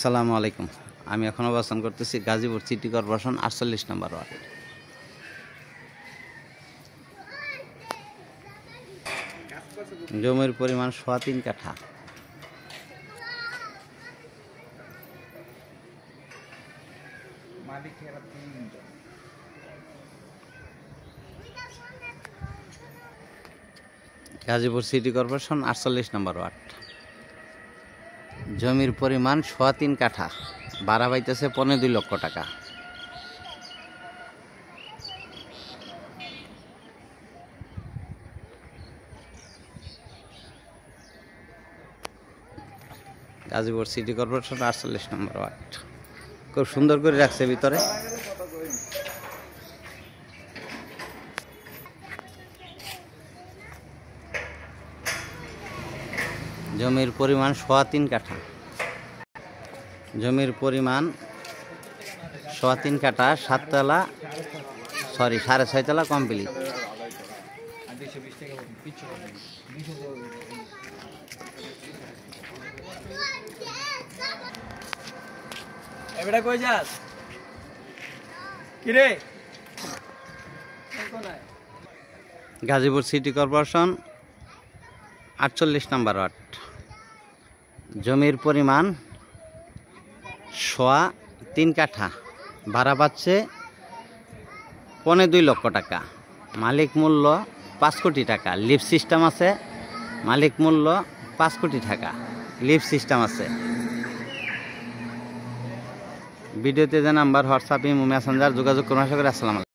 আসসালামু আলাইকুম। আমি এখন অবস্থান করতেছি গাজীপুর সিটি কর্পোরেশন 48 নম্বর ওয়ার্ড। জমির পরিমাণ 3.25 কাঠা। গাজীপুর সিটি কর্পোরেশন 48 নম্বর ওয়ার্ড। জমির পরিমাণ 3.25 কাঠা, ভাড়া পাইতেছে 2.5 লক্ষ টাকা। গাজীপুর সিটি কর্পোরেশন 48 নম্বর ওয়ার্ড। খুব সুন্দর করে রাখছে ভিতরে। জমির পরিমাণ 3.25 কাঠা। জমির পরিমাণ 3.25 কাঠা, 7 তলা 6.5 তলা কমপ্লিট। এবারে কই যাস কি রে? গাজীপুর সিটি কর্পোরেশন 48 নম্বর ওয়ার্ড। জমির পরিমাণ 3.25 কাঠা, ভাড়া পাচ্ছে 2.5 লক্ষ টাকা। মালিক মূল্য 5 কোটি টাকা। লিফট সিস্টেম আছে। মালিক মূল্য 5 কোটি টাকা, লিফট সিস্টেম আছে। ভিডিওতে যে নাম্বার হোয়াটসঅ্যাপ, ইমো, মেসেঞ্জার যোগাযোগ করুন। আশা করি। আসসালামু আলাইকুম।